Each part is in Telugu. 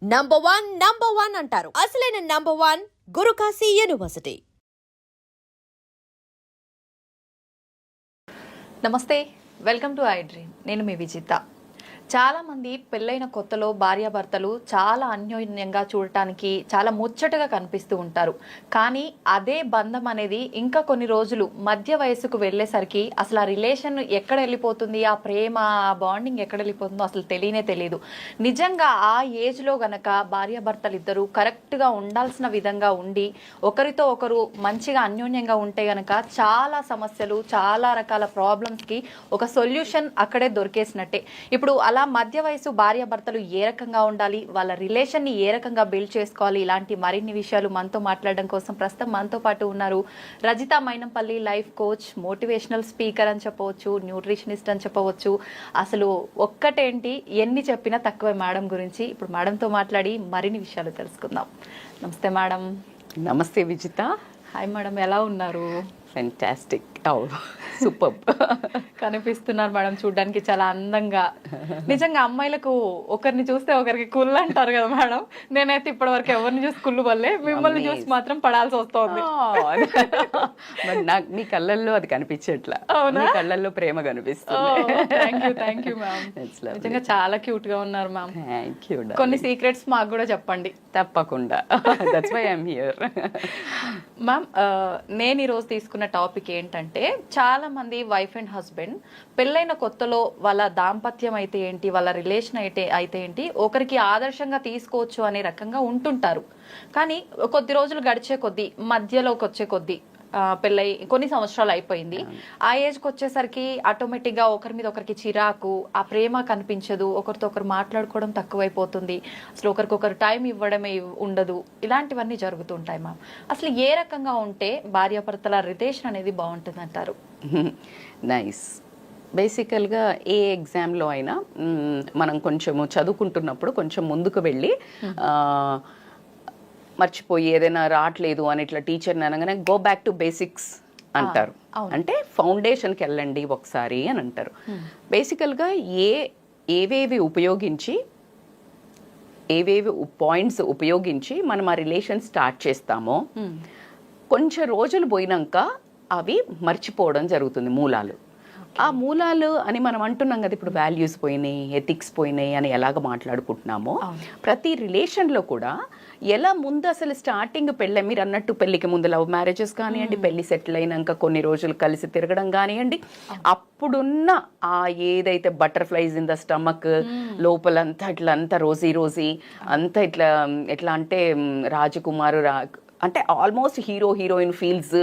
నంబర్ వన్ అంటారు. అసలైన నంబర్ వన్ గురుకాశీ యూనివర్సిటీ. నమస్తే, వెల్కమ్ టు ఐ డ్రీమ్. నేను మీ విజిత. చాలామంది పెళ్ళైన కొత్తలో భార్యాభర్తలు చాలా అన్యోన్యంగా చూడటానికి చాలా ముచ్చటగా కనిపిస్తూ ఉంటారు. కానీ అదే బంధం అనేది ఇంకా కొన్ని రోజులు మధ్య వయసుకు వెళ్ళేసరికి అసలు ఆ రిలేషన్ ఎక్కడ వెళ్ళిపోతుంది, ఆ ప్రేమ, ఆ బాండింగ్ ఎక్కడ వెళ్ళిపోతుందో అసలు తెలియదు. నిజంగా ఆ ఏజ్లో గనక భార్యాభర్తలు ఇద్దరు కరెక్ట్గా ఉండాల్సిన విధంగా ఉండి ఒకరితో ఒకరు మంచిగా అన్యోన్యంగా ఉంటే గనక చాలా సమస్యలు, చాలా రకాల ప్రాబ్లమ్స్కి ఒక సొల్యూషన్ అక్కడే దొరికేసినట్టే. ఇప్పుడు అలా మధ్య వయసు భార్యాభర్తలు ఏ రకంగా ఉండాలి, వాళ్ళ రిలేషన్ని ఏ రకంగా బిల్డ్ చేసుకోవాలి, ఇలాంటి మరిన్ని విషయాలు మనతో మాట్లాడడం కోసం ప్రస్తుతం మనతో పాటు ఉన్నారు Rajitha Mynampally, life coach, motivational speaker అని చెప్పవచ్చు, న్యూట్రిషనిస్ట్ అని చెప్పవచ్చు. అసలు ఒక్కటేంటి, ఎన్ని చెప్పినా తక్కువే మేడం గురించి. ఇప్పుడు మేడంతో మాట్లాడి మరిన్ని విషయాలు తెలుసుకుందాం. నమస్తే మేడం. నమస్తే విజిత. హాయ్ మేడం, ఎలా ఉన్నారు? ఫెంటాస్టిక్, సూపర్ కనిపిస్తున్నారు మేడం, చూడడానికి చాలా అందంగా. నిజంగా అమ్మాయిలకు ఒకరిని చూస్తే ఒకరికి కుళ్ళు అంటారు కదా మేడం. నేనైతే ఇప్పటి వరకు ఎవరిని చూసి కుళ్ళు వల్లే, మిమ్మల్ని చూసి మాత్రం పడాల్సి వస్తుంది. నాకు మీ కళ్ళల్లో అది కనిపించట్లా, మీ కళ్ళల్లో ప్రేమ కనిపిస్తుంది. Thank you ma'am. నిజంగా చాలా క్యూట్ గా ఉన్నారు మ్యామ్. Thank you. కొన్ని సీక్రెట్స్ మాకు కూడా చెప్పండి. తప్పకుండా, that's why I'm here. Ma'am, నేను ఈరోజు తీసుకున్న టాపిక్ ఏంటంటే, చాలా మంది వైఫ్ అండ్ హస్బెండ్ పెళ్ళైన కొత్తలో వాళ్ళ దాంపత్యం అయితే ఏంటి, వాళ్ళ రిలేషన్ అయితే ఏంటి, ఒకరికి ఆదర్శంగా తీసుకోవచ్చు అనే రకంగా ఉంటుంటారు. కానీ కొద్ది రోజులు గడిచే కొద్దీ, మధ్యలోకి వచ్చే కొద్దీ, పెళ్ళై కొన్ని సంవత్సరాలు అయిపోయింది, ఆ ఏజ్కి వచ్చేసరికి ఆటోమేటిక్గా ఒకరి మీద ఒకరికి చిరాకు, ఆ ప్రేమ కనిపించదు, ఒకరితో ఒకరు మాట్లాడుకోవడం తక్కువైపోతుంది, అసలు ఒకరికొకరు టైం ఇవ్వడమే ఉండదు, ఇలాంటివన్నీ జరుగుతుంటాయి మ్యామ్. అసలు ఏ రకంగా ఉంటే భార్యాభర్తల రిలేషన్ అనేది బాగుంటుంది అంటారు? నైస్. బేసికల్గా ఏ ఎగ్జామ్లో అయినా మనం కొంచెము చదువుకుంటున్నప్పుడు కొంచెం ముందుకు వెళ్ళి మర్చిపోయి ఏదైనా రావట్లేదు అని ఇట్లా టీచర్ని అనగానే గో బ్యాక్ టు బేసిక్స్ అంటారు. అంటే ఫౌండేషన్కి వెళ్ళండి ఒకసారి అని అంటారు. బేసికల్గా ఏవేవి పాయింట్స్ ఉపయోగించి మనం ఆ రిలేషన్ స్టార్ట్ చేస్తామో కొంచెం రోజులు పోయినాక అవి మర్చిపోవడం జరుగుతుంది. మూలాలు, ఆ మూలాలు అని మనం అంటున్నాం కదా. ఇప్పుడు వాల్యూస్ పోయినాయి, ఎథిక్స్ పోయినాయి అని ఎలాగ మాట్లాడుకుంటున్నామో, ప్రతి రిలేషన్లో కూడా ఎలా ముందు అసలు స్టార్టింగ్ పెళ్ళి, మీరు అన్నట్టు పెళ్ళికి ముందు లవ్ మ్యారేజెస్ కానివ్వండి, పెళ్లి సెటిల్ అయినాక కొన్ని రోజులు కలిసి తిరగడం కానివ్వండి, అప్పుడున్న ఆ ఏదైతే బటర్ఫ్లైస్ ఇన్ ద స్టమక్, లోపలంతా ఇట్లా అంతా రోజీ అంతా ఎట్లా అంటే రాజకుమారు అంటే ఆల్మోస్ట్ హీరోయిన్ ఫీల్స్,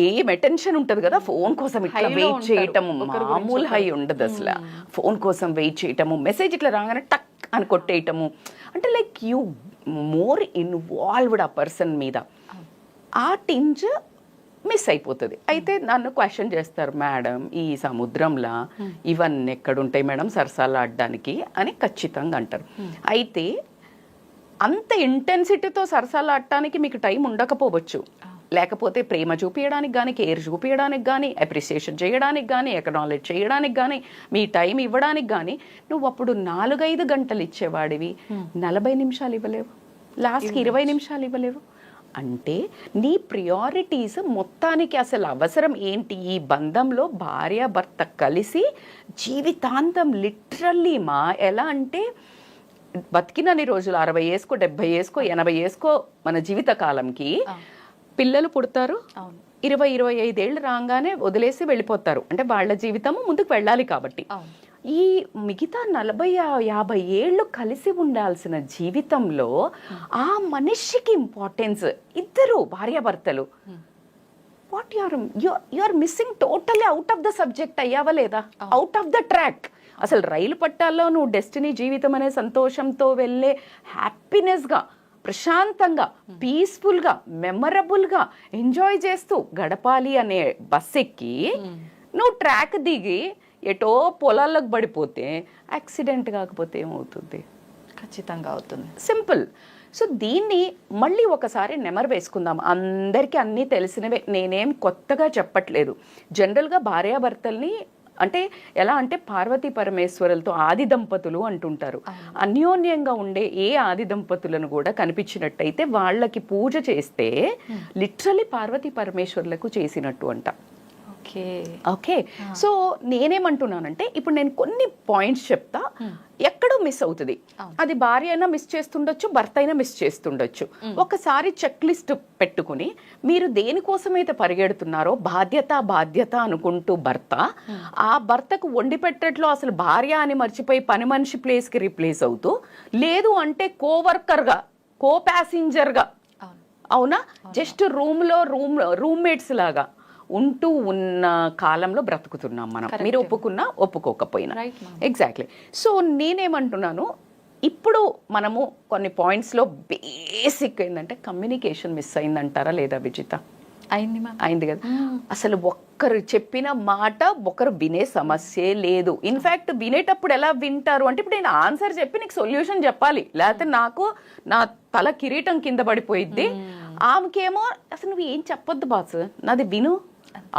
ఏం అటెన్షన్ ఉంటుంది కదా, ఫోన్ కోసం ఇట్లా వెయిట్ చేయటము, మామూలు హై ఉండదు అసలు. ఫోన్ కోసం వెయిట్ చేయటము, మెసేజ్ ఇట్లా రాగానే టక్ అని కొట్టేయటము, అంటే లైక్ యూ మోర్ ఇన్వాల్వ్డ్ ఆ పర్సన్ మీద, ఆ టింజ్ మిస్ అయిపోతుంది. అయితే నన్ను క్వశ్చన్ చేస్తారు, మేడం ఈ సముద్రంలో ఇవన్నీ ఎక్కడుంటాయి మేడం సరసాలు ఆడడానికి అని ఖచ్చితంగా అంటారు. అయితే అంత ఇంటెన్సిటీతో సరసాలు ఆడటానికి మీకు టైం ఉండకపోవచ్చు, లేకపోతే ప్రేమ చూపించడానికి కానీ, కేర్ చూపించడానికి కానీ, అప్రిసియేషన్ చేయడానికి కానీ, ఎకనాలెడ్జ్ చేయడానికి కానీ, మీ టైం ఇవ్వడానికి కానీ నువ్వు అప్పుడు 4-5 గంటలు ఇచ్చేవాడివి 40 నిమిషాలు ఇవ్వలేవు, లాస్ట్కి 20 నిమిషాలు ఇవ్వలేవు. అంటే నీ ప్రియారిటీస్ మొత్తానికి అసలు అవసరం ఏంటి? ఈ బంధంలో భార్యాభర్త కలిసి జీవితాంతం లిటరల్లీ ఎలా అంటే బతికినన్ని రోజులు 60 ఏసుకో, 70 ఏసుకో, 80 ఏసుకో మన జీవిత కాలంకి పిల్లలు పుడతారు, 20-25 ఏళ్ళు రాగానే వదిలేసి వెళ్ళిపోతారు. అంటే వాళ్ళ జీవితము ముందుకు వెళ్ళాలి కాబట్టి. ఈ మిగతా 40-50 ఏళ్ళు కలిసి ఉండాల్సిన జీవితంలో ఆ మనిషికి ఇంపార్టెన్స్, ఇద్దరు భార్యాభర్తలు, what you're missing totally out of the subject. అయ్యావా లేదా? Out of the track. అసలు రైలు పట్టాల్లో నువ్వు డెస్టినీ జీవితం అనే సంతోషంతో వెళ్ళే హ్యాపీనెస్గా, ప్రశాంతంగా, పీస్ఫుల్గా, మెమరబుల్గా ఎంజాయ్ చేస్తూ గడపాలి అనే బస్ ఎక్కి నువ్వు ట్రాక్ దిగి ఎటో పొలాల్లోకి పడిపోతే యాక్సిడెంట్ కాకపోతే ఏమవుతుంది? ఖచ్చితంగా అవుతుంది. సింపుల్. సో దీన్ని మళ్ళీ ఒకసారి నెమరు వేసుకుందాం. అందరికీ అన్నీ తెలిసినవే, నేనేం కొత్తగా చెప్పట్లేదు. జనరల్గా భార్యాభర్తల్ని అంటే ఎలా అంటే పార్వతీ పరమేశ్వరులతో ఆది దంపతులు అంటుంటారు. అన్యోన్యంగా ఉండే ఏ ఆది దంపతులను కూడా కనిపించినట్టయితే వాళ్ళకి పూజ చేస్తే లిటరలీ పార్వతీ పరమేశ్వరులకు చేసినట్టు అంట. ఓకే, సో నేనేమంటున్నానంటే ఇప్పుడు నేను కొన్ని పాయింట్స్ చెప్తా, ఎక్కడో మిస్ అవుతుంది. అది భార్య అయినా మిస్ చేస్తుండొచ్చు, భర్త అయినా మిస్ చేస్తుండొచ్చు. ఒకసారి చెక్ లిస్ట్ పెట్టుకుని మీరు దేనికోసమైతే పరిగెడుతున్నారో బాధ్యత అనుకుంటూ భర్త, ఆ భర్తకు వండి పెట్టట్లో అసలు భార్య అని మర్చిపోయి పని మనిషి ప్లేస్కి రీప్లేస్ అవుతూ, లేదు అంటే కోవర్కర్గా, కో ప్యాసింజర్గా, అవునా, జస్ట్ రూమ్మేట్స్ లాగా ఉంటూ ఉన్న కాలంలో బ్రతుకుతున్నాం మనం, మీరు ఒప్పుకున్నా ఒప్పుకోకపోయినా. ఎగ్జాక్ట్లీ. సో నేనేమంటున్నాను, ఇప్పుడు మనము కొన్ని పాయింట్స్లో బేసిక్ ఏంటంటే కమ్యూనికేషన్ మిస్ అయిందంటారా లేదా విజిత? అయింది కదా. అసలు ఒక్కరు చెప్పిన మాట ఒకరు వినే సమస్యే లేదు. ఇన్ఫ్యాక్ట్ వినేటప్పుడు ఎలా వింటారు అంటే, ఇప్పుడు నేను ఆన్సర్ చెప్పి నీకు సొల్యూషన్ చెప్పాలి, లేకపోతే నాకు నా తల కిరీటం కింద పడిపోయిద్ది. ఆమెకేమో అసలు నువ్వు ఏం చెప్పొద్దు బాస్, నాది విను.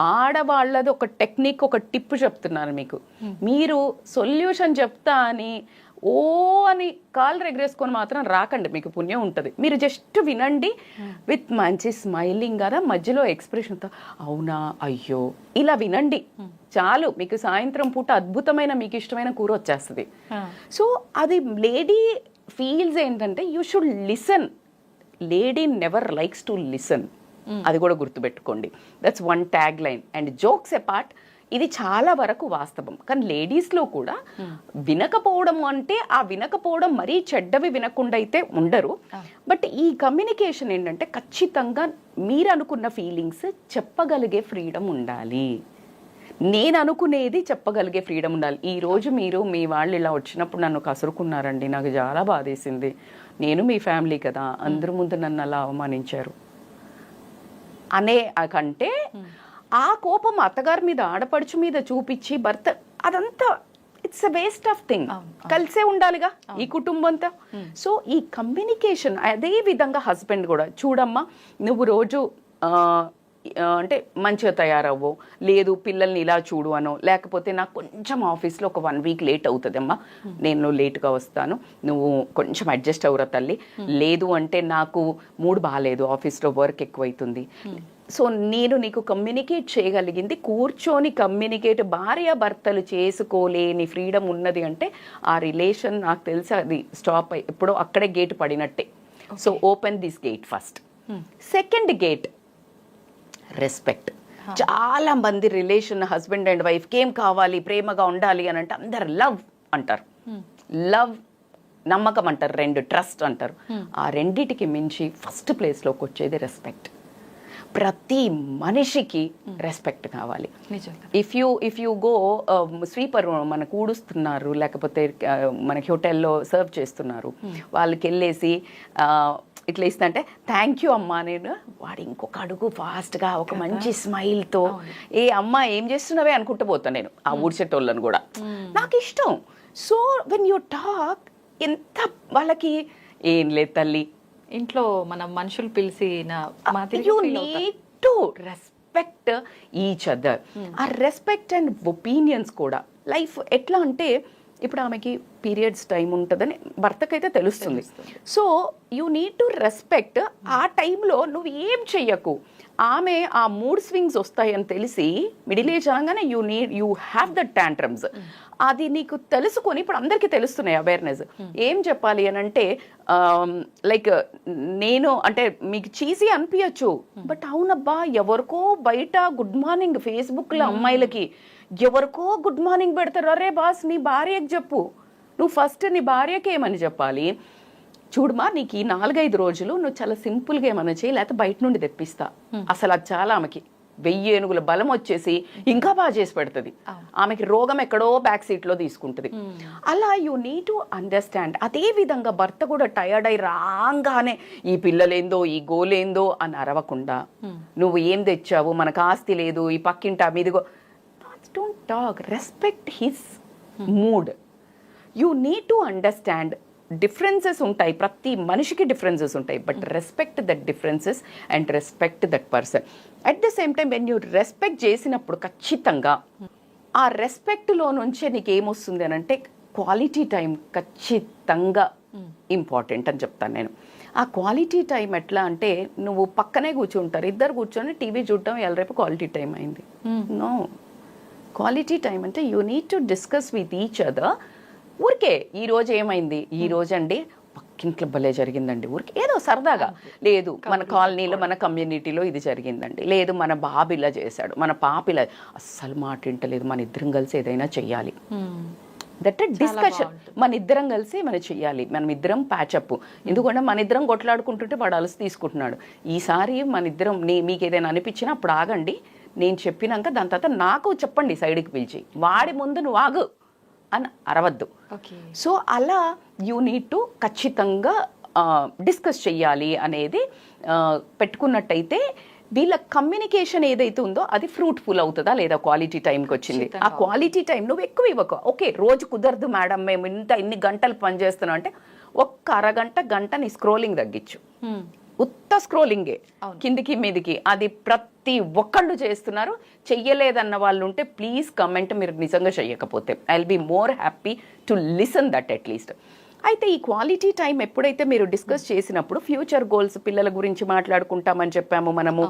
ఆడవాళ్ళది ఒక టెక్నిక్, ఒక టిప్ చెప్తున్నాను మీకు. మీరు సొల్యూషన్ చెప్తా అని ఓ అని కాళ్ళు రెగరేసుకొని మాత్రం రాకండి, మీకు పుణ్యం ఉంటుంది. మీరు జస్ట్ వినండి విత్ మంచి స్మైలింగ్ కదా, మధ్యలో ఎక్స్ప్రెషన్తో అవునా అయ్యో ఇలా వినండి చాలు. మీకు సాయంత్రం పూట అద్భుతమైన మీకు ఇష్టమైన కూర వచ్చేస్తుంది. సో అది లేడీ ఫీల్స్ ఏంటంటే you should listen. Lady never likes to listen, అది కూడా గుర్తుపెట్టుకోండి. That's one tag line. And jokes apart, ఇది చాలా వరకు వాస్తవం. కానీ లేడీస్లో కూడా వినకపోవడం అంటే, ఆ వినకపోవడం మరీ చెడ్డవి వినకుండా అయితే ఉండరు. బట్ ఈ కమ్యూనికేషన్ ఏంటంటే ఖచ్చితంగా మీరు అనుకున్న ఫీలింగ్స్ చెప్పగలిగే ఫ్రీడమ్ ఉండాలి. నేను అనుకునేది చెప్పగలిగే ఫ్రీడమ్ ఉండాలి. ఈరోజు మీరు మీ వాళ్ళు ఇలా వచ్చినప్పుడు నన్ను కసురుకున్నారండి, నాకు చాలా బాధేసింది, నేను మీ ఫ్యామిలీ కదా, అందరి ముందు నన్ను అలా అవమానించారు అనే కంటే, ఆ కోపం అత్తగారి మీద ఆడపడుచు మీద చూపించి భర్త, అదంతా it's a waste of thing. కలిసే ఉండాలిగా ఈ కుటుంబంతో. సో ఈ కమ్యూనికేషన్, అదే విధంగా హస్బెండ్ కూడా చూడమ్మా, నువ్వు రోజు అంటే మంచిగా తయారవ్వు, లేదు పిల్లల్ని ఇలా చూడు అనో, లేకపోతే నాకు కొంచెం ఆఫీస్లో ఒక 1 వీక్ లేట్ అవుతుందమ్మా, నేను లేట్గా వస్తాను, నువ్వు కొంచెం అడ్జస్ట్ అవ్వరా తల్లి, లేదు అంటే నాకు మూడ్ బాగాలేదు, ఆఫీస్లో వర్క్ ఎక్కువైతుంది. సో నేను నీకు కమ్యూనికేట్ చేయగలిగింది, కూర్చొని కమ్యూనికేట్. భార్య భర్తలు చేసుకోలేని ఫ్రీడమ్ ఉన్నది అంటే ఆ రిలేషన్ నాకు తెలిసి అది స్టాప్ అయ్యి ఎప్పుడో అక్కడే గేట్ పడినట్టే. So open this gate first. Second gate respect. చాలా మంది రిలేషన్ హస్బెండ్ అండ్ వైఫ్కి ఏం కావాలి, ప్రేమగా ఉండాలి అని అంటే అందరు లవ్ అంటారు, లవ్ నమ్మకం అంటారు, 2 ట్రస్ట్ అంటారు. ఆ రెండిటికి మించి ఫస్ట్ ప్లేస్లోకి వచ్చేది రెస్పెక్ట్. ప్రతి మనిషికి రెస్పెక్ట్ కావాలి. ఇఫ్ యూ గో స్వీపర్ మనకు ఊడుస్తున్నారు, లేకపోతే మనకి హోటల్లో సర్వ్ చేస్తున్నారు, వాళ్ళకి వెళ్ళేసి ఇట్లా ఇస్తా అంటే థ్యాంక్ యూ అమ్మా, నేను వాడు ఇంకొక అడుగు ఫాస్ట్గా ఒక మంచి స్మైల్తో ఏ అమ్మ ఏం చేస్తున్నావే అనుకుంటూ పోతాను నేను ఆ ఊడ్చేటోళ్ళను కూడా, నాకు ఇష్టం. సో వెన్ యూ టాక్, ఎంత వాళ్ళకి ఏం లేదు తల్లి, ఇంట్లో మనం మనుషులు పిలిచిన you need to respect each other. ఆ రెస్పెక్ట్ అండ్ ఒపీనియన్స్ కూడా లైఫ్ ఎట్లా అంటే, ఇప్పుడు ఆమెకి పీరియడ్స్ టైం ఉంటుందని భర్తకైతే తెలుస్తుంది. So you need to respect. ఆ టైంలో నువ్వు ఏం చెయ్యకు, ఆమె ఆ మూడ్ స్వింగ్స్ వస్తాయని తెలిసి మిడిల్ ఏజ్ అనగానే యూ హ్యావ్ ద టాంట్రమ్స్. అది నీకు తెలుసుకొని ఇప్పుడు అందరికీ తెలుస్తున్నాయి అవేర్నెస్. ఏం చెప్పాలి అని అంటే, లైక్ నేను అంటే మీకు చీజీ అనిపించచ్చు, బట్ అవునబ్బా ఎవరికో బయట గుడ్ మార్నింగ్ ఫేస్బుక్లో అమ్మాయిలకి ఎవరికో గుడ్ మార్నింగ్ పెడతారు, అరే బాస్ నీ భార్యకి చెప్పు, నువ్వు ఫస్ట్ నీ భార్యకి ఏమని చెప్పాలి, చూడమా నీకు ఈ 4-5 రోజులు నువ్వు చాలా సింపుల్గా ఏమన్నా చేయి, లేకపోతే బయట నుండి తెప్పిస్తా. అసలు అది చాలా ఆమెకి 1000 ఏనుగుల బలం వచ్చేసి ఇంకా బాగా చేసి పెడుతుంది. ఆమెకి రోగం ఎక్కడో బ్యాక్ సీట్లో తీసుకుంటుంది. అలా యూ నీడ్ టు అండర్స్టాండ్. అదే విధంగా భర్త కూడా టయర్డ్ అయి రాగానే ఈ పిల్లలేందో ఈ గోలేందో అని అరవకుండా, నువ్వు ఏం తెచ్చావు, మనకు ఆస్తి లేదు, ఈ పక్కింటా మీదిగో, don't talk, respect his mood. You need to understand. Differences ఉంటాయి, ప్రతి మనిషికి డిఫరెన్సెస్ ఉంటాయి, but respect that differences and respect that person. At the same time when you respect చేసినప్పుడు ఖచ్చితంగా ఆ రెస్పెక్ట్లో నుంచే నీకు ఏమొస్తుంది అని అంటే క్వాలిటీ టైం ఖచ్చితంగా ఇంపార్టెంట్ అని చెప్తాను నేను. ఆ క్వాలిటీ టైం ఎట్లా అంటే నువ్వు పక్కనే కూర్చుంటారు, ఇద్దరు కూర్చొని టీవీ చూడటం రేపు క్వాలిటీ టైం అయింది. నో, క్వాలిటీ టైం అంటే you need to discuss with each other. ఊరికే ఈ రోజు ఏమైంది, ఈ రోజు అండి పక్కింట్లో భలే జరిగిందండి, ఊరికి ఏదో సరదాగా, లేదు మన కాలనీలో మన కమ్యూనిటీలో ఇది జరిగిందండి, లేదు మన బాబు ఇలా చేశాడు, మన పాప ఇలా అస్సలు మాట వింటలేదు, మన ఇద్దరం కలిసి ఏదైనా చెయ్యాలి. దట్ డిస్కషన్ మన ఇద్దరం కలిసి మనం చెయ్యాలి, మనం ఇద్దరం ప్యాచప్. ఎందుకంటే మన ఇద్దరం కొట్లాడుకుంటుంటే వాడు అలసి తీసుకుంటున్నాడు. ఈసారి మన ఇద్దరం మీకు ఏదైనా అనిపించినా అప్పుడు ఆగండి, నేను చెప్పినాక దాని తర్వాత నాకు చెప్పండి, సైడ్కి పిలిచి, వాడి ముందు నువ్వు ఆగు అని అరవద్దు. సో అలా యూ నీడ్ టు ఖచ్చితంగా డిస్కస్ చెయ్యాలి అనేది పెట్టుకున్నట్టయితే వీళ్ళ కమ్యూనికేషన్ ఏదైతే ఉందో అది ఫ్రూట్ఫుల్ అవుతుందా లేదా, క్వాలిటీ టైంకి వచ్చింది. ఆ క్వాలిటీ టైం నువ్వు ఎక్కువ ఇవ్వకు. ఓకే, రోజు కుదరదు మేడం, మేము ఇన్ని గంటలు పనిచేస్తున్నాం అంటే ఒక్క అరగంట గంటని స్క్రోలింగ్ తగ్గించు. ఉత్త స్క్రోలింగే కిందికి మీదికి, అది ప్రతి ఒక్కళ్ళు చేస్తున్నారు. చెయ్యలేదన్న వాళ్ళు ఉంటే ప్లీజ్ కమెంట్, మీరు నిజంగా చెయ్యకపోతే. I will be more happy to listen that at least. అయితే ఈ క్వాలిటీ టైం ఎప్పుడైతే మీరు డిస్కస్ చేసినప్పుడు ఫ్యూచర్ గోల్స్, పిల్లల గురించి మాట్లాడుకుంటామని చెప్పాము మనము,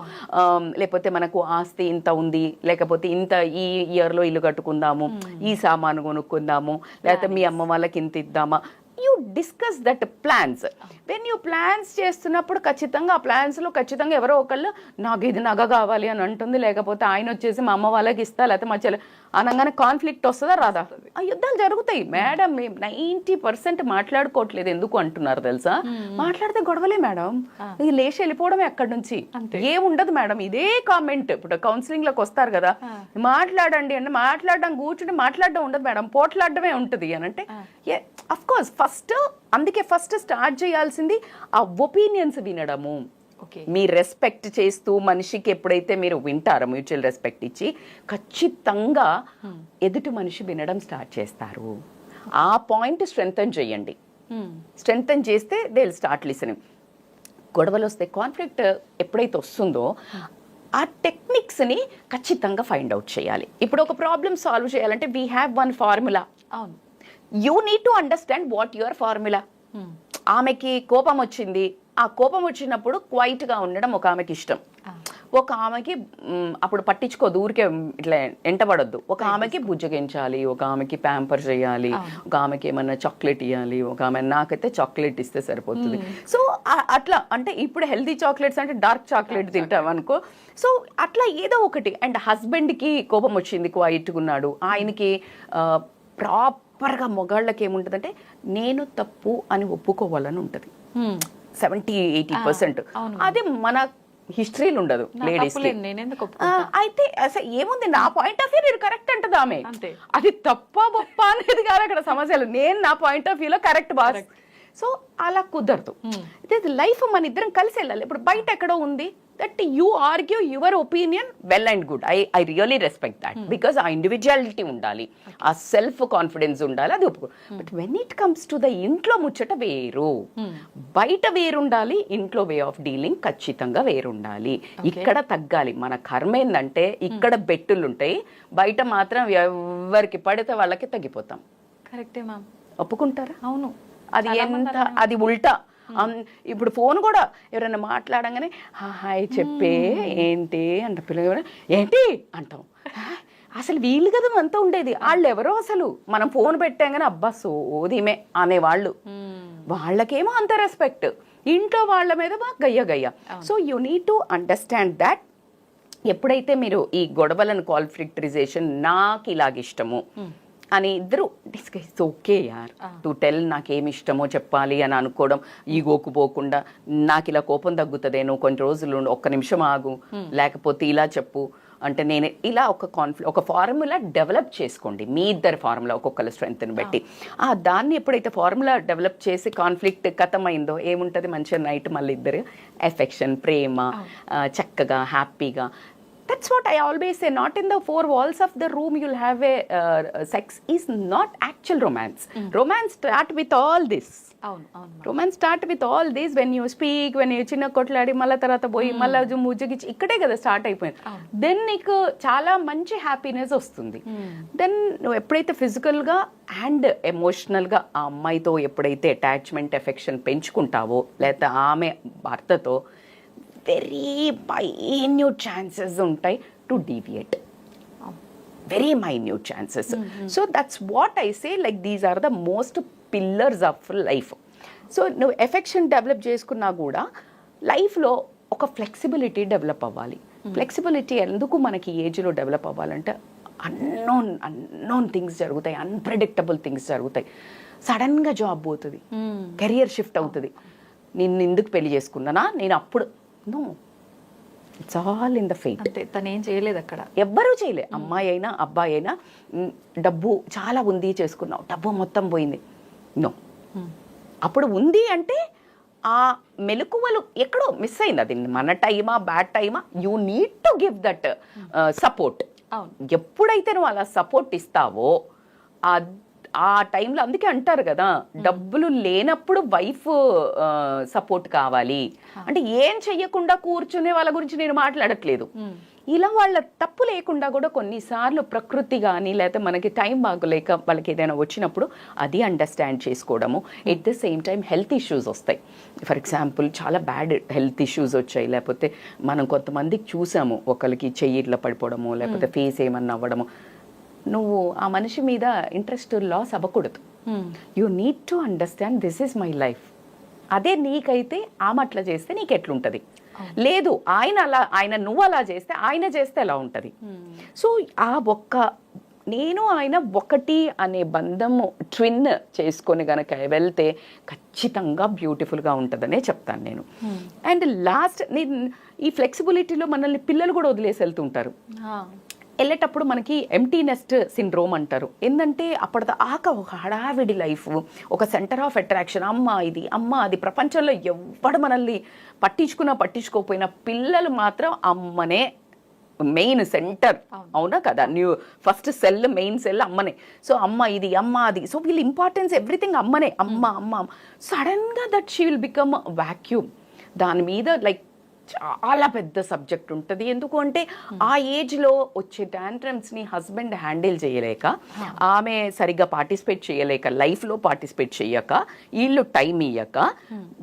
లేకపోతే మనకు ఆస్తి ఇంత ఉంది, లేకపోతే ఇంత ఈ ఇయర్లో ఇల్లు కట్టుకుందాము, ఈ సామాను కొనుక్కుందాము, లేకపోతే మీ అమ్మ వాళ్ళకి ఇంత ఇద్దామా, you discuss that plans. When you plans చేస్తున్నప్పుడు ఖచ్చితంగా ఆ ప్లాన్స్లో ఖచ్చితంగా ఎవరో ఒకళ్ళు నాకు ఇది నగ కావాలి అని అంటుంది, లేకపోతే ఆయన వచ్చేసి మా అమ్మ వాళ్ళకి ఇస్తా, లేకపోతే మా చెల్లి అనగానే కాన్ఫ్లిక్ట్ వస్తుందా రాదా? ఆ యుద్ధాలు జరుగుతాయి మేడం. మేము 90% మాట్లాడుకోవట్లేదు ఎందుకు అంటున్నారు తెలుసా? మాట్లాడితే గొడవలే మేడం, ఇది లేచి వెళ్ళిపోవడమే అక్కడి నుంచి, ఏముండదు మేడం. ఇదే కామెంట్ ఇప్పుడు కౌన్సిలింగ్ లోకి వస్తారు కదా, మాట్లాడండి అంటే మాట్లాడడం కూర్చుంటే మాట్లాడడం ఉండదు మేడం, పోట్లాడడమే ఉంటుంది అని అంటే అఫ్ కోర్స్ అందుకే ఫస్ట్ స్టార్ట్ చేయాల్సింది ఆ ఒపీనియన్స్ వినడము. మీ రెస్పెక్ట్ చేస్తూ మనిషికి ఎప్పుడైతే మీరు వింటారో, మ్యూచువల్ రెస్పెక్ట్ ఇచ్చి, ఖచ్చితంగా ఎదుటి మనిషి వినడం స్టార్ట్ చేస్తారు. ఆ పాయింట్ స్ట్రెంగ్తన్ చేయండి. స్ట్రెంగ్తన్ చేస్తే దే విల్ స్టార్ట్ లిసనింగ్. గొడవలు వస్తే, కాన్ఫ్లిక్ట్ ఎప్పుడైతే వస్తుందో ఆ టెక్నిక్స్ని ఖచ్చితంగా ఫైండ్ అవుట్ చేయాలి. ఇప్పుడు ఒక ప్రాబ్లమ్ సాల్వ్ చేయాలంటే వీ హ్యావ్ వన్ ఫార్ములా. అవును, you need to understand what your formula. ఆమెకి కోపం వచ్చింది, ఆ కోపం వచ్చినప్పుడు క్వైట్గా ఉండడం ఒక ఆమెకి ఇష్టం, ఒక ఆమెకి అప్పుడు పట్టించుకోదు, ఊరికే ఇట్లా ఎంటబడొద్దు. ఒక ఆమెకి బుజ్జగించాలి, ఒక ఆమెకి ప్యాంపర్ చేయాలి, ఒక ఆమెకి ఏమన్నా చాక్లెట్ ఇవ్వాలి, ఒక ఆమె నాకైతే చాక్లెట్ ఇస్తే సరిపోతుంది. సో అట్లా అంటే ఇప్పుడు హెల్తీ చాక్లెట్స్ అంటే డార్క్ చాక్లెట్ తింటాం అనుకో. సో అట్లా ఏదో ఒకటి. అండ్ హస్బెండ్కి కోపం వచ్చింది, క్వైట్గా ఉన్నాడు, ఆయనకి ప్రాపర్గా మొగాళ్ళకి ఏముంటుందంటే నేను తప్పు అని ఒప్పుకోవాలని ఉంటుంది. 70-80% అదే మన హిస్టరీలు ఉండదు లేడీస్. అయితే అసలు ఏముంది, నా పాయింట్ ఆఫ్ వ్యూ నేను కరెక్ట్ అంటది ఆమె, అది తప్ప గొప్ప అనేది కాదు అక్కడ సమస్యలు. నేను నా పాయింట్ ఆఫ్ వ్యూలో కరెక్ట్ బాస్. సో అలా కుదరదు. ఇది లైఫ్ మన ఇద్దరం కలిసి వెళ్ళాలి. ఇప్పుడు బయట ఎక్కడో ఉంది that you argue your opinion, well and good. I really respect that, because ఆ ఇండివిజువాలిటీ ఉండాలి, ఆ సెల్ఫ్ కాన్ఫిడెన్స్ ఉండాలి, అది ఒప్పుకో. But when it comes to the ఇంట్లో ముచ్చట వేరు, బయట వేరుండాలి, ఇంట్లో వే ఆఫ్ డీలింగ్ ఖచ్చితంగా వేరుండాలి. ఇక్కడ తగ్గాలి. మన కర్మ ఏంటంటే ఇక్కడ బెట్టులు ఉంటాయి, బయట మాత్రం ఎవరికి పడితే వాళ్ళకి తగ్గిపోతాం. కరెక్టే మ్యామ్, ఒప్పుకుంటారా? అవును, అది ఎంత, అది ఉల్టా. ఇప్పుడు ఫోన్ కూడా ఎవరైనా మాట్లాడంగానే హాయ్ చెప్పే ఏంటి అంట, పిల్లలు ఏంటి అంటాం. అసలు వీళ్ళు కదా అంతా ఉండేది, వాళ్ళు ఎవరో అసలు మనం ఫోన్ పెట్టాగానే అబ్బా సోదిమే అనేవాళ్ళు, వాళ్ళకేమో అంత రెస్పెక్ట్, ఇంట్లో వాళ్ళ మీద బాగా గయ్య. So you need to understand that. ఎప్పుడైతే మీరు ఈ గొడవలను, కాన్ఫ్లిక్టరైజేషన్, నాకు ఇలాగిష్టము అని ఇద్దరు డిస్కస్, ఓకే యార్ టు టెల్, నాకేమి ఇష్టమో చెప్పాలి అని అనుకోవడం, ఈగోకు పోకుండా నాకు ఇలా కోపం తగ్గుతుంది, నువ్వు కొన్ని రోజులు ఒక్క నిమిషం ఆగు, లేకపోతే ఇలా చెప్పు అంటే నేను ఇలా ఒక ఫార్ములా డెవలప్ చేసుకోండి. మీ ఇద్దరు ఫార్ములా ఒక్కొక్కరి స్ట్రెంగ్త్ని బట్టి దాన్ని ఎప్పుడైతే ఫార్ములా డెవలప్ చేసి కాన్ఫ్లిక్ట్ కథమైందో ఏముంటుంది, మంచిగా నైట్ మళ్ళీ ఇద్దరు ఎఫెక్షన్, ప్రేమ, చక్కగా హ్యాపీగా That's what I always say. Not in the four walls of the room you'll have a sex is not actual romance. Romance start with all this. అవును అవును romance start with all these when you speak, when you చిన్న కొట్లాడి మళ్ళీ తర్వాత పోయి మళ్ళీ ముజ్జగిచ్చి ఇక్కడే కదా స్టార్ట్ అయిపోయింది. దెన్ నీకు చాలా మంచి హ్యాపీనెస్ వస్తుంది. దెన్ నువ్వు ఎప్పుడైతే ఫిజికల్గా అండ్ ఎమోషనల్గా ఆ అమ్మాయితో ఎప్పుడైతే అటాచ్మెంట్ ఎఫెక్షన్ పెంచుకుంటావో, లేకపోతే ఆమె భర్తతో, వెరీ మైన్యూట్ ఛాన్సెస్ ఉంటాయి to deviate. Very minute chances. So that's what I say, like these are the most pillars of life. So నువ్వు ఎఫెక్షన్ డెవలప్ చేసుకున్నా కూడా లైఫ్లో ఒక ఫ్లెక్సిబిలిటీ డెవలప్ అవ్వాలి. ఫ్లెక్సిబిలిటీ ఎందుకు మనకి ఏజ్లో డెవలప్ అవ్వాలంటే అన్నోన్ థింగ్స్ జరుగుతాయి, అన్ప్రెడిక్టబుల్ థింగ్స్ జరుగుతాయి. సడన్గా జాబ్ పోతుంది, కెరియర్ షిఫ్ట్ అవుతుంది. నేను ఎందుకు పెళ్లి చేసుకున్నానా, నేను అప్పుడు no, it's all in the fate. అంతే, తను ఏం చేయలేదు అక్కడ, ఎవ్వరూ చేయలే. అమ్మాయి అయినా అబ్బాయి అయినా డబ్బు చాలా ఉంది చేసుకున్నావు, డబ్బు మొత్తం పోయింది, నో. అప్పుడు ఉంది అంటే ఆ మెలకువలు ఎక్కడో మిస్ అయింది. అది మన టైమా బ్యాడ్ టైమా, you need to give that support. ఎప్పుడైతే నువ్వు అలా సపోర్ట్ ఇస్తావో ఆ టైంలో, అందుకే అంటారు కదా డబ్బులు లేనప్పుడు వైఫ్ సపోర్ట్ కావాలి అంటే. ఏం చెయ్యకుండా కూర్చునే వాళ్ళ గురించి నేను మాట్లాడట్లేదు. ఇలా వాళ్ళ తప్పు లేకుండా కూడా కొన్నిసార్లు ప్రకృతి కానీ లేకపోతే మనకి టైం బాగోలేక వాళ్ళకి ఏదైనా వచ్చినప్పుడు అది అండర్స్టాండ్ చేసుకోవడము. At the same time health issues వస్తాయి. ఫర్ ఎగ్జాంపుల్ చాలా బ్యాడ్ హెల్త్ ఇష్యూస్ వచ్చాయి, లేకపోతే మనం కొంతమందికి చూసాము ఒకరికి చెయ్యి ఇట్లా పడిపోవడము, లేకపోతే ఫేస్ ఏమన్నా అవ్వడము. నువ్వు ఆ మనిషి మీద ఇంట్రెస్ట్ లాస్ అవ్వకూడదు. You need to understand this is my life. అదే నీకైతే ఆమె అట్లా చేస్తే నీకు ఎట్లుంటుంది, లేదు ఆయన నువ్వు అలా చేస్తే ఆయన చేస్తే ఎలా ఉంటుంది. సో ఆ నేను ఆయన ఒకటి అనే బంధము ట్విన్ చేసుకొని గనక వెళ్తే ఖచ్చితంగా బ్యూటిఫుల్గా ఉంటుందనే చెప్తాను నేను. అండ్ లాస్ట్, ఈ ఫ్లెక్సిబిలిటీలో మనల్ని పిల్లలు కూడా వదిలేసి వెళ్తుంటారు. వెళ్ళేటప్పుడు మనకి ఎంటీ నెస్ట్ సిండ్రోమ్ అంటారు. ఏంటంటే అప్పటిదాకా ఒక హడావిడి లైఫ్, ఒక సెంటర్ ఆఫ్ అట్రాక్షన్, అమ్మ ఇది అమ్మ అది, ప్రపంచంలో ఎవడు మనల్ని పట్టించుకోకపోయినా పిల్లలు మాత్రం అమ్మనే మెయిన్ సెంటర్. అవునా కదా, ఫస్ట్ సెల్ మెయిన్ సెల్ అమ్మనే. సో అమ్మ ఇది అమ్మ అది, సో వీళ్ళ ఇంపార్టెన్స్ ఎవ్రీథింగ్ అమ్మనే. అమ్మ అమ్మ సడన్గా that she will become vacuum. దాని మీద లైక్ చాలా పెద్ద సబ్జెక్ట్ ఉంటుంది. ఎందుకు అంటే ఆ ఏజ్లో వచ్చే టాంట్రమ్స్ని హస్బెండ్ హ్యాండిల్ చేయలేక, ఆమె సరిగ్గా పార్టిసిపేట్ చేయలేక, లైఫ్లో పార్టిసిపేట్ చేయక, వీళ్ళు టైం ఇయ్యక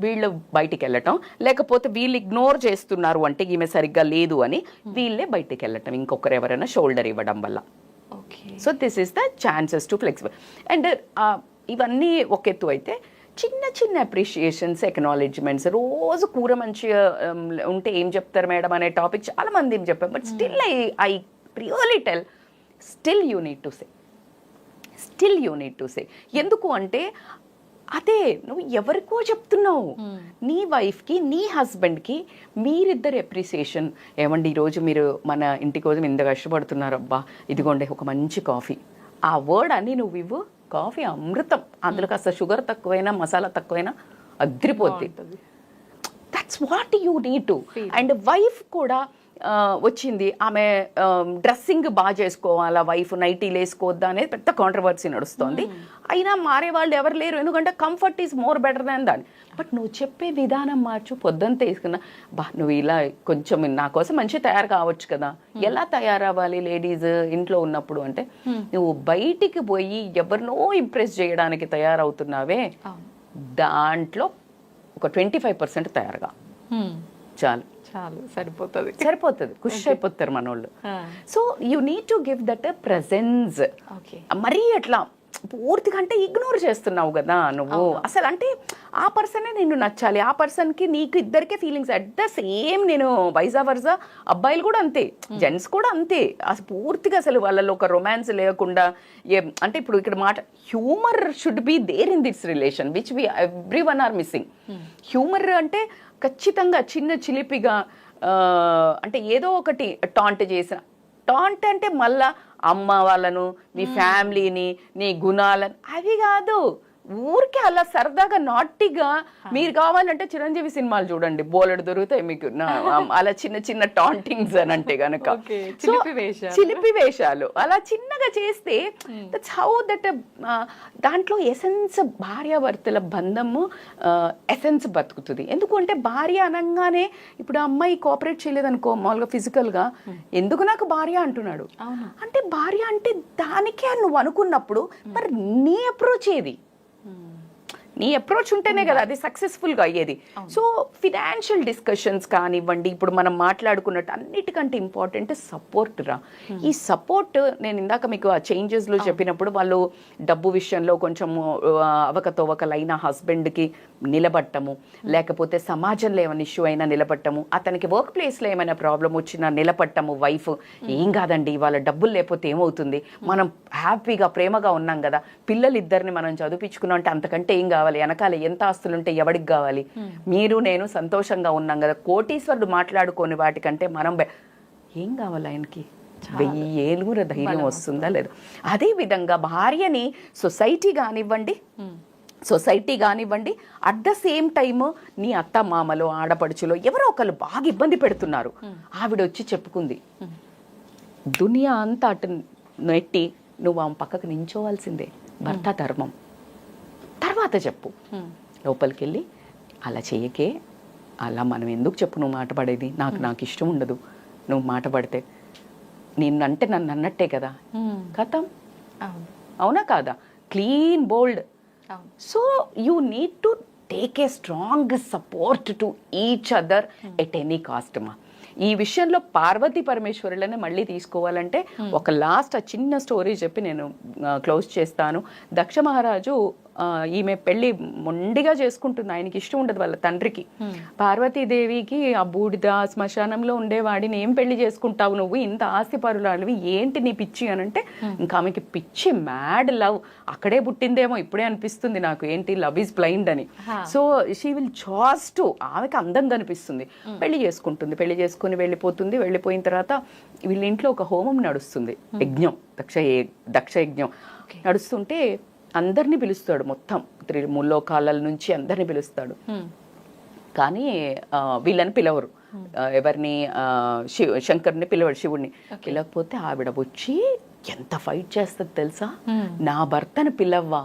వీళ్ళు బయటికి వెళ్ళటం, లేకపోతే వీళ్ళు ఇగ్నోర్ చేస్తున్నారు అంటే ఈమె సరిగ్గా లేదు అని వీళ్ళే బయటికి వెళ్ళటం, ఇంకొకరు ఎవరైనా షోల్డర్ ఇవ్వడం వల్ల. So this is the chances to flexible. And ఇవన్నీ ఒక ఎత్తు అయితే, చిన్న చిన్న అప్రిషియేషన్స్, ఎక్నాలెడ్జ్మెంట్స్. రోజు కూర మంచిగా ఉంటే ఏం చెప్తారు మేడం అనే టాపిక్ చాలా మంది ఏం చెప్పారు. But still I really tell, still you need to say. ఎందుకు అంటే అదే నువ్వు ఎవరికో చెప్తున్నావు, నీ వైఫ్కి నీ హస్బెండ్కి మీరిద్దరు అప్రిసియేషన్. ఏమండి ఈరోజు మీరు మన ఇంటి కోసం ఇంత కష్టపడుతున్నారు, అబ్బా ఇదిగోండి ఒక మంచి కాఫీ. ఆ వర్డ్ అని నువ్వు ఇవ్వు, కాఫీ అమృతం. అందులో కాస్త షుగర్ తక్కువైనా మసాలా తక్కువైనా అద్రిపోద్ది. That's what you need to. And wife కూడా వచ్చింది, ఆమె డ్రెస్సింగ్ బాగా చేసుకోవాలా, వైఫ్ నైటీలు వేసుకోవద్దా అనేది పెద్ద కాంట్రవర్సీ నడుస్తుంది. అయినా మారే వాళ్ళు ఎవరు లేరు, ఎందుకంటే comfort is more better than దాన్ని. బట్ నువ్వు చెప్పే విధానం మార్చు. పొద్దుంతా వేసుకున్నా, నువ్వు ఇలా కొంచెం నా కోసం మంచిగా తయారు కావచ్చు కదా. ఎలా తయారవ్వాలి లేడీస్ ఇంట్లో ఉన్నప్పుడు అంటే, నువ్వు బయటికి పోయి ఎవరినో ఇంప్రెస్ చేయడానికి తయారవుతున్నావే, దాంట్లో ఒక 25% తయారుగా చాలు, సరిపోతుంది. ఖుషి అయిపోతారు మనోళ్ళు. So you need to give that presence. మరీ అట్లా పూర్తిగా అంటే ఇగ్నోర్ చేస్తున్నావు కదా నువ్వు. అసలు అంటే ఆ పర్సనే నిన్ను నచ్చాలి, ఆ పర్సన్కి నీకు ఇద్దరికే ఫీలింగ్స్ అట్ ద సేమ్. నేను వైజా వర్జా అబ్బాయిలు కూడా అంతే, జెంట్స్ కూడా అంతే. అసలు పూర్తిగా అసలు వాళ్ళలో ఒక రొమాన్స్ లేకుండా అంటే ఇప్పుడు ఇక్కడ మాట humour should be there in this relation which we every one are missing. Humour అంటే ఖచ్చితంగా చిన్న చిలిపిగా అంటే ఏదో ఒకటి టాంట్ చేసిన, టాంట్ అంటే మళ్ళా అమ్మ వాళ్ళను, మీ ఫ్యామిలీని, నీ గుణాలను, అవి కాదు. ఊరికే అలా సరదాగా నాటిగా మీరు కావాలంటే చిరంజీవి సినిమాలు చూడండి, బోలెడు దొరుకుతాయి మీకు అలా చిన్న చిన్న టాంటింగ్స్ అని అంటే గనక. So, చిలిపి వేషాలు అలా చిన్నగా చేస్తే దట్స్ హౌ దట్ దాంట్లో ఎసెన్స్, భార్యాభర్తల బంధము ఎసెన్స్ బతుకుతుంది. ఎందుకంటే భార్య అనగానే ఇప్పుడు ఆ అమ్మాయి కోఆపరేట్ చేయలేదనుకో మామూలుగా ఫిజికల్గా, ఎందుకు నాకు భార్య అంటున్నాడు అంటే భార్య అంటే దానికే నువ్వు అనుకున్నప్పుడు మరి నీ అప్రోచ్ ఏది? నీ అప్రోచ్ ఉంటేనే కదా అది సక్సెస్ఫుల్గా అయ్యేది. సో ఫినాన్షియల్ డిస్కషన్స్ కానివ్వండి, ఇప్పుడు మనం మాట్లాడుకున్నట్టు అన్నిటికంటే ఇంపార్టెంట్ సపోర్ట్ రా. ఈ సపోర్ట్ నేను ఇందాక మీకు ఆ చేంజెస్లో చెప్పినప్పుడు వాళ్ళు డబ్బు విషయంలో కొంచెం అవకతవకలైన హస్బెండ్కి నిలబట్టము, లేకపోతే సమాజంలో ఏమైనా ఇష్యూ అయినా నిలబట్టము, అతనికి వర్క్ ప్లేస్లో ఏమైనా ప్రాబ్లం వచ్చినా నిలబట్టము. వైఫ్ ఏం కాదండి ఇవాళ డబ్బులు లేకపోతే ఏమవుతుంది, మనం హ్యాపీగా ప్రేమగా ఉన్నాం కదా, పిల్లలిద్దరిని మనం చదివించుకున్నాం అంటే అంతకంటే ఏం కావాలి, వెనకాల ఎంత ఆస్తులుంటే ఎవరికి కావాలి, మీరు నేను సంతోషంగా ఉన్నాం కదా, కోటీశ్వరుడు మాట్లాడుకోని వాటికంటే మనం ఏం కావాలి ఆయనకి, 1000 ఏలుగుర ధైర్యం వస్తుందా లేదా. అదేవిధంగా భార్యని సొసైటీ కానివ్వండి అట్ ద సేమ్ టైమ్ నీ అత్త మామలో ఆడపడుచులో ఎవరో ఒకళ్ళు బాగా ఇబ్బంది పెడుతున్నారు, ఆవిడ వచ్చి చెప్పుకుంది, దునియా అంతా అటు నెట్టి నువ్వు ఆమె పక్కకు నించోవాల్సిందే, భర్త ధర్మం. తర్వాత చెప్పు, లోపలికి వెళ్ళి అలా చెయ్యకే, అలా మనం ఎందుకు చెప్పు నువ్వు మాట పడేది, నాకు ఇష్టం ఉండదు నువ్వు మాట పడితే, నిన్నంటే నన్ను అన్నట్టే కదా కథం. అవునా కాదా? Clean bold. So you need to take a strong support to each other at any cost మా. ఈ విషయంలో పార్వతీ పరమేశ్వరులనే మళ్ళీ తీసుకోవాలంటే ఒక లాస్ట్ ఆ చిన్న స్టోరీ చెప్పి నేను క్లోజ్ చేస్తాను. దక్ష మహారాజు ఈమె పెళ్లి మొండిగా చేసుకుంటుంది, ఆయనకి ఇష్టం ఉండదు వాళ్ళ తండ్రికి. పార్వతీదేవికి ఆ బూడిద శ్మశానంలో ఉండేవాడిని ఏం పెళ్లి చేసుకుంటావు నువ్వు, ఇంత ఆస్తి పరులాడివి, ఏంటి నీ పిచ్చి అని అంటే ఇంకా ఆమెకి పిచ్చి మ్యాడ్ లవ్, అక్కడే పుట్టిందేమో ఇప్పుడే అనిపిస్తుంది నాకు, ఏంటి లవ్ ఈజ్ బ్లైండ్ అని. So she will chaas to, ఆమెకి అందంగా అనిపిస్తుంది, పెళ్లి చేసుకుంటుంది, పెళ్లి చేసుకుని వెళ్ళిపోతుంది. వెళ్ళిపోయిన తర్వాత వీళ్ళ ఇంట్లో ఒక హోమం నడుస్తుంది, యజ్ఞం, దక్ష యజ్ఞం నడుస్తుంటే అందరినీ పిలుస్తాడు, మొత్తం ముల్లోకాల నుంచి అందరినీ పిలుస్తాడు. కానీ వీళ్ళని పిలవరు, ఎవరిని శంకర్ని పిలవడు, శివుడిని పిలవకపోతే ఆవిడ వచ్చి ఎంత ఫైట్ చేస్తుంది తెలుసా, నా భర్తను పిలవ్వా,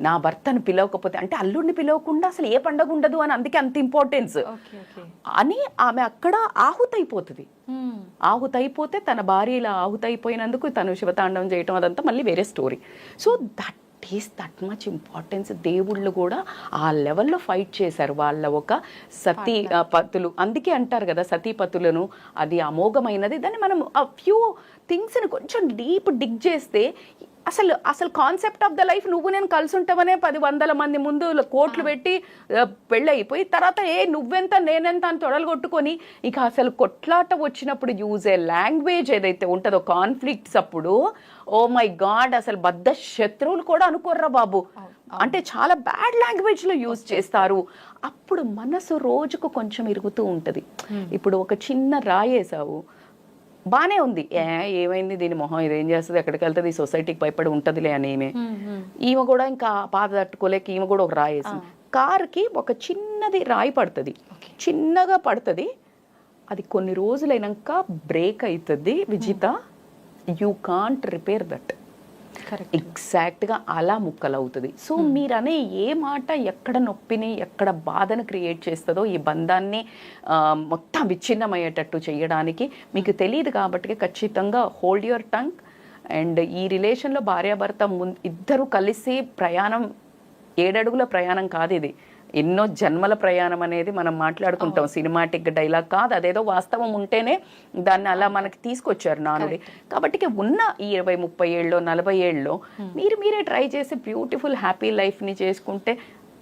నా భర్తను పిలవకపోతే అంటే అల్లుడిని పిలవకుండా అసలు ఏ పండగ ఉండదు అని, అందుకే అంత ఇంపార్టెన్స్ అని ఆమె అక్కడ ఆహుతైపోతుంది. ఆహుతైపోతే తన భార్య ఇలా ఆహుతైపోయినందుకు తను శివతాండవం చేయటం అదంతా మళ్ళీ వేరే story. So that is that much importance. దేవుళ్ళు కూడా ఆ లెవెల్లో ఫైట్ చేశారు వాళ్ళ ఒక సతీ పతులు. అందుకే అంటారు కదా సతీపతులను, అది అమోఘమైనది. దాన్ని మనం ఆ ఫ్యూ థింగ్స్ని కొంచెం డీప్ డిగ్ చేస్తే అసలు కాన్సెప్ట్ ఆఫ్ ద లైఫ్ నువ్వు నేను కలిసి ఉంటామనే 10,000 మంది ముందు కోట్లు పెట్టి పెళ్ళి అయిపోయి తర్వాత నువ్వెంత నేనెంత అని తొడలు కొట్టుకొని ఇక అసలు కొట్లాట వచ్చినప్పుడు యూజ్ ఏ లాంగ్వేజ్ ఏదైతే ఉంటుందో కాన్ఫ్లిక్ట్స్ అప్పుడు, ఓ మై గాడ్, అసలు బద్ద శత్రువులు కూడా అనుకోర్రా బాబు, అంటే చాలా బ్యాడ్ లాంగ్వేజ్లో యూజ్ చేస్తారు. అప్పుడు మనసు రోజుకు కొంచెం ఇరుగుతూ ఉంటుంది. ఇప్పుడు ఒక చిన్న రాయేసావు, బానే ఉంది, ఏమైంది దీని మొహం, ఇదేం చేస్తుంది, ఎక్కడికి వెళ్తుంది, ఈ సొసైటీకి భయపడి ఉంటుందిలే అని ఈమె కూడా ఇంకా బాధ తట్టుకోలేక ఈమె కూడా ఒక రాయేసింది. కారుకి ఒక చిన్నది రాయి పడుతుంది, చిన్నగా పడుతుంది, అది కొన్ని రోజులైనాక బ్రేక్ అవుతుంది Vijitha, you can't repair that. ఎగ్జాక్ట్గా అలా ముక్కలవుతుంది. సో మీరు అనే ఏ మాట ఎక్కడ నొప్పిని ఎక్కడ బాధను క్రియేట్ చేస్తుందో ఈ బంధాన్ని మొత్తం విచ్ఛిన్నమయ్యేటట్టు చేయడానికి మీకు తెలియదు కాబట్టి ఖచ్చితంగా హోల్డ్ యువర్ టంగ్. అండ్ ఈ రిలేషన్లో భార్యాభర్త ఇద్దరు కలిసి ప్రయాణం 7 అడుగుల ప్రయాణం కాదు, ఇది ఎన్నో జన్మల ప్రయాణం అనేది మనం మాట్లాడుకుంటాం. సినిమాటిక్ డైలాగ్ కాదు, అదేదో వాస్తవం ఉంటేనే దాన్ని అలా మనకి తీసుకొచ్చారు నానుడి. కాబట్టి ఉన్న ఈ 20-30 ఏళ్ళలో 40 ఏళ్ళలో మీరే ట్రై చేసి బ్యూటిఫుల్ హ్యాపీ లైఫ్ని చేసుకుంటే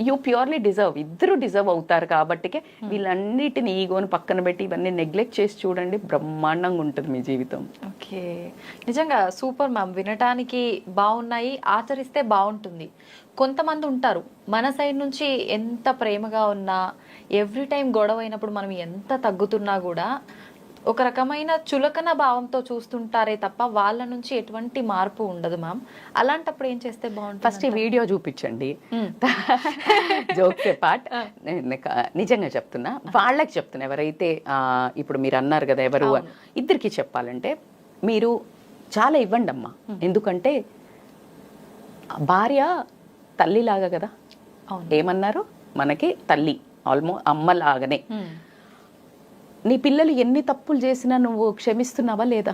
యూ ప్యూర్లీ డిజర్వ్, ఇద్దరు డిజర్వ్ అవుతారు. కాబట్టి వీళ్ళన్నిటిని ఈగోని పక్కన పెట్టి ఇవన్నీ నెగ్లెక్ట్ చేసి చూడండి, బ్రహ్మాండంగా ఉంటుంది మీ జీవితం. ఓకే, నిజంగా సూపర్ మ్యామ్, వినటానికి బాగున్నాయి, ఆచరిస్తే బాగుంటుంది. కొంతమంది ఉంటారు మన సైడ్ నుంచి ఎంత ప్రేమగా ఉన్నా ఎవ్రీ టైం గొడవ అయినప్పుడు మనం ఎంత తగ్గుతున్నా కూడా ఒక రకమైన చులకన భావంతో చూస్తుంటారే తప్ప వాళ్ళ నుంచి ఎటువంటి మార్పు ఉండదు మ్యామ్. అలాంటప్పుడు ఏం చేస్తే బాగుంటుంది? ఫస్ట్ ఈ వీడియో చూపించండి. జోక్స్ పార్ట్ నిజంగా చెప్తున్నా, వాళ్ళకి చెప్తున్నా. ఎవరైతే ఇప్పుడు మీరు అన్నారు కదా ఎవరు, ఇద్దరికి చెప్పాలంటే మీరు చాలా ఇవ్వండి అమ్మా. ఎందుకంటే భార్య తల్లిలాగా కదా, ఏమన్నారు మనకి తల్లి, అమ్మలాగానే. నీ పిల్లలు ఎన్ని తప్పులు చేసినా నువ్వు క్షమిస్తున్నావా లేదా?